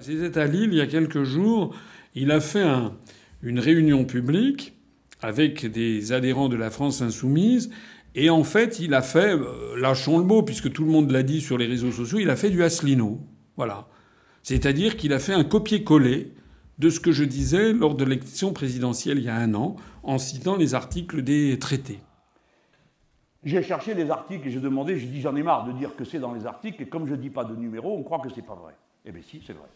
C'était à Lille il y a quelques jours. Il a fait une réunion publique avec des adhérents de la France insoumise. Et en fait, il a fait, lâchons le mot, puisque tout le monde l'a dit sur les réseaux sociaux, il a fait du Asselineau. Voilà. C'est-à-dire qu'il a fait un copier-coller de ce que je disais lors de l'élection présidentielle il y a un an, en citant les articles des traités. J'ai cherché les articles et j'ai demandé, j'ai dit j'en ai marre de dire que c'est dans les articles, et comme je ne dis pas de numéro, on croit que c'est pas vrai. Eh bien si, c'est vrai.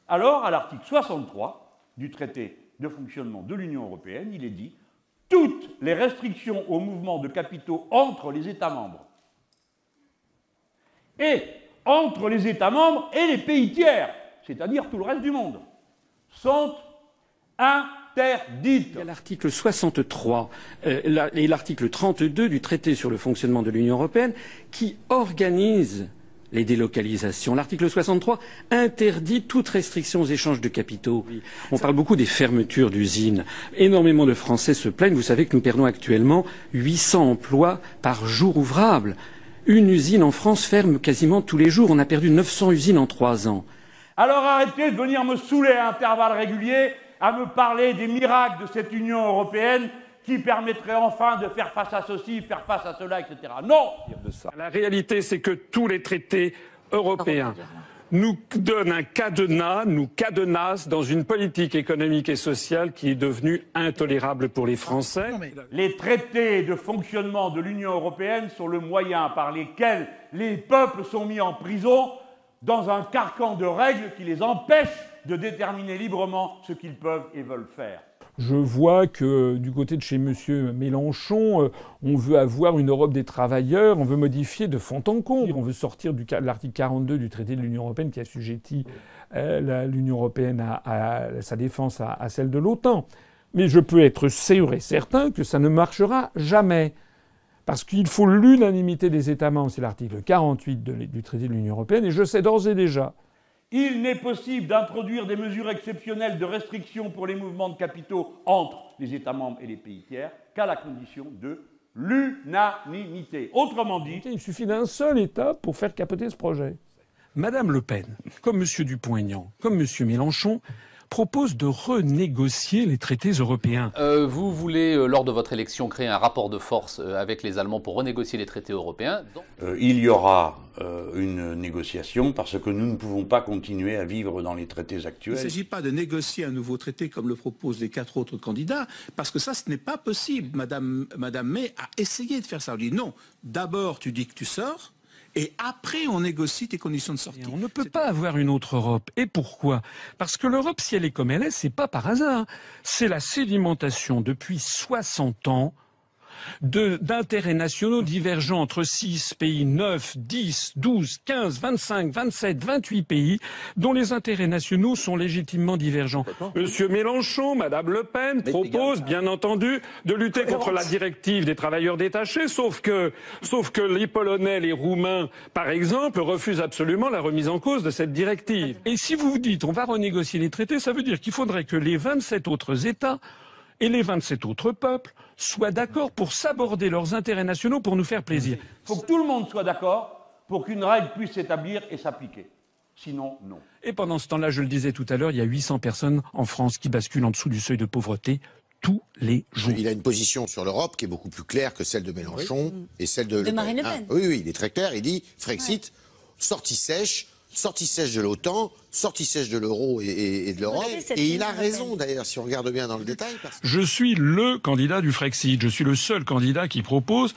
Alors, à l'article 63 du traité de fonctionnement de l'Union européenne, il est dit « Toutes les restrictions au mouvement de capitaux entre les États membres et entre les États membres et les pays tiers, c'est-à-dire tout le reste du monde, sont interdites. » Il y a l'article 63 et l'article 32 du traité sur le fonctionnement de l'Union européenne qui organisent les délocalisations. L'article 63 interdit toute restriction aux échanges de capitaux. On parle beaucoup des fermetures d'usines. Énormément de Français se plaignent. Vous savez que nous perdons actuellement 800 emplois par jour ouvrable. Une usine en France ferme quasiment tous les jours. On a perdu 900 usines en 3 ans. Alors arrêtez de venir me saouler à intervalles réguliers, à me parler des miracles de cette Union européenne qui permettrait enfin de faire face à ceci, faire face à cela, etc. Non. La réalité, c'est que tous les traités européens nous donnent un cadenas, nous cadenassent dans une politique économique et sociale qui est devenue intolérable pour les Français. Les traités de fonctionnement de l'Union européenne sont le moyen par lequel les peuples sont mis en prison dans un carcan de règles qui les empêchent de déterminer librement ce qu'ils peuvent et veulent faire. Je vois que du côté de chez M. Mélenchon, on veut avoir une Europe des travailleurs, on veut modifier de fond en comble. On veut sortir de l'article 42 du traité de l'Union européenne qui assujettit l'Union européenne à sa défense à celle de l'OTAN. Mais je peux être sûr et certain que ça ne marchera jamais. Parce qu'il faut l'unanimité des États membres, c'est l'article 48 du traité de l'Union européenne, et je sais d'ores et déjà. Il n'est possible d'introduire des mesures exceptionnelles de restriction pour les mouvements de capitaux entre les États membres et les pays tiers qu'à la condition de l'unanimité. Autrement dit, il suffit d'un seul État pour faire capoter ce projet. Madame Le Pen, comme M. Dupont-Aignan, comme M. Mélenchon, propose de renégocier les traités européens. Vous voulez, lors de votre élection, créer un rapport de force avec les Allemands pour renégocier les traités européens. Il y aura une négociation parce que nous ne pouvons pas continuer à vivre dans les traités actuels. Il ne s'agit pas de négocier un nouveau traité comme le proposent les 4 autres candidats, parce que ça, ce n'est pas possible. Madame May a essayé de faire ça. Elle dit non, d'abord tu dis que tu sors, et après, on négocie tes conditions de sortie. On ne peut pas avoir une autre Europe. Et pourquoi? Parce que l'Europe, si elle est comme elle est, c'est pas par hasard. C'est la sédimentation depuis 60 ans d'intérêts nationaux divergents entre 6 pays, 9, 10, 12, 15, 25, 27, 28 pays, dont les intérêts nationaux sont légitimement divergents. Monsieur Mélenchon, Madame Le Pen proposent, bien entendu, de lutter contre la directive des travailleurs détachés, sauf que les Polonais, les Roumains, par exemple, refusent absolument la remise en cause de cette directive. Et si vous vous dites on va renégocier les traités, ça veut dire qu'il faudrait que les 27 autres États et les 27 autres peuples soient d'accord pour s'aborder leurs intérêts nationaux pour nous faire plaisir. Il faut que tout le monde soit d'accord pour qu'une règle puisse s'établir et s'appliquer. Sinon, non. Et pendant ce temps-là, je le disais tout à l'heure, il y a 800 personnes en France qui basculent en dessous du seuil de pauvreté tous les jours. Il a une position sur l'Europe qui est beaucoup plus claire que celle de Mélenchon et celle de Marine Le Pen. Oui, il est très clair. Il dit Frexit, sortie sèche de l'OTAN, sortie sèche de l'euro et de l'Europe. Et il a raison d'ailleurs, si on regarde bien dans le détail. Je suis le candidat du Frexit. Je suis le seul candidat qui propose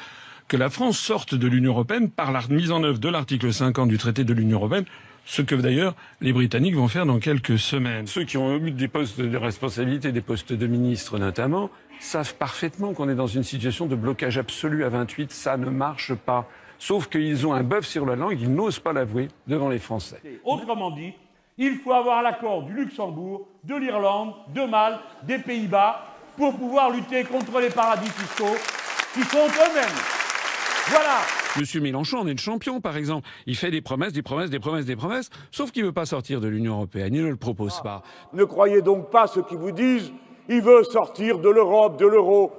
que la France sorte de l'Union européenne par la mise en œuvre de l'article 50 du traité de l'Union européenne, ce que d'ailleurs les Britanniques vont faire dans quelques semaines. Ceux qui ont eu des postes de responsabilité, des postes de ministres notamment, savent parfaitement qu'on est dans une situation de blocage absolu à 28. Ça ne marche pas. Sauf qu'ils ont un bœuf sur la langue, ils n'osent pas l'avouer devant les Français. Autrement dit, il faut avoir l'accord du Luxembourg, de l'Irlande, de Malte, des Pays-Bas, pour pouvoir lutter contre les paradis fiscaux qui sont eux-mêmes. Voilà. Monsieur Mélenchon en est le champion, par exemple. Il fait des promesses, sauf qu'il ne veut pas sortir de l'Union européenne, il ne le propose pas. Ne croyez donc pas ceux qui vous disent « il veut sortir de l'Europe, de l'euro ».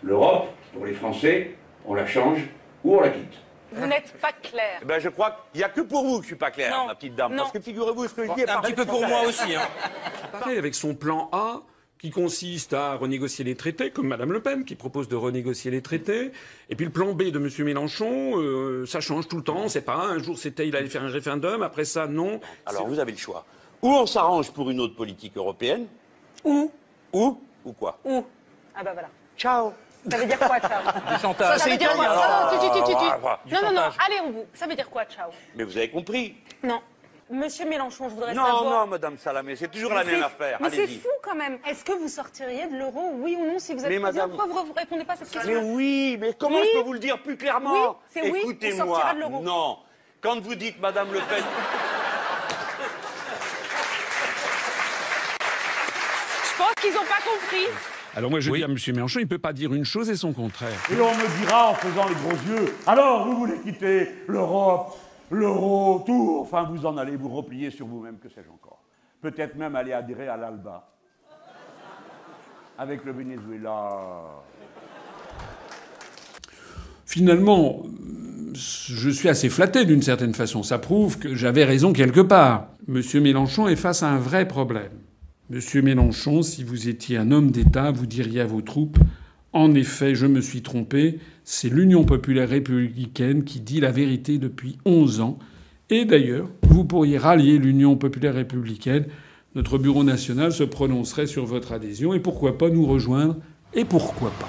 L'Europe, pour les Français, on la change ou on la quitte. Vous n'êtes pas clair. Ben, je crois qu'il n'y a que pour vous que je suis pas clair, Non. ma petite dame. Non. Parce que figurez-vous, ce que je dis est Un petit peu pour moi aussi. Hein. Pareil avec son plan A, qui consiste à renégocier les traités, comme Madame Le Pen, qui propose de renégocier les traités. Et puis le plan B de M. Mélenchon, ça change tout le temps. C'est pas un jour c'était il allait faire un référendum, après ça non. Alors vous avez le choix. Ou on s'arrange pour une autre politique européenne. Ou quoi. Ou. Ah bah voilà. Ciao. Ça veut dire quoi, ciao? Du chantage. Ça veut dire quoi? Du Non, allez au bout. Ça veut dire quoi, ciao? Mais vous avez compris. Non. Monsieur Mélenchon, je voudrais savoir... Non, Madame Salamé, c'est toujours la même affaire. Mais c'est Allez-y. fou quand même. Est-ce que vous sortiriez de l'euro, oui ou non, si vous êtes Mais président? madame- Pourquoi vous ne répondez pas à cette question? Mais oui, mais comment Oui. je peux vous le dire plus clairement? Oui, c'est oui, on Écoutez-moi. sortira de l'euro. Non. Quand vous dites Madame Le Pen... Je pense qu'ils n'ont pas compris. Alors moi je dis à M. Mélenchon, il peut pas dire une chose et son contraire. Et on me dira en faisant les gros yeux, alors vous voulez quitter l'Europe, l'euro, tout, enfin vous en allez vous replier sur vous-même, que sais-je encore. Peut-être même aller adhérer à l'ALBA. Avec le Venezuela. Finalement, je suis assez flatté d'une certaine façon. Ça prouve que j'avais raison quelque part. Monsieur Mélenchon est face à un vrai problème. Monsieur Mélenchon, si vous étiez un homme d'État, vous diriez à vos troupes « En effet, je me suis trompé. C'est l'Union populaire républicaine qui dit la vérité depuis 11 ans. Et d'ailleurs, vous pourriez rallier l'Union populaire républicaine. Notre bureau national se prononcerait sur votre adhésion. Et pourquoi pas nous rejoindre? Et pourquoi pas ?»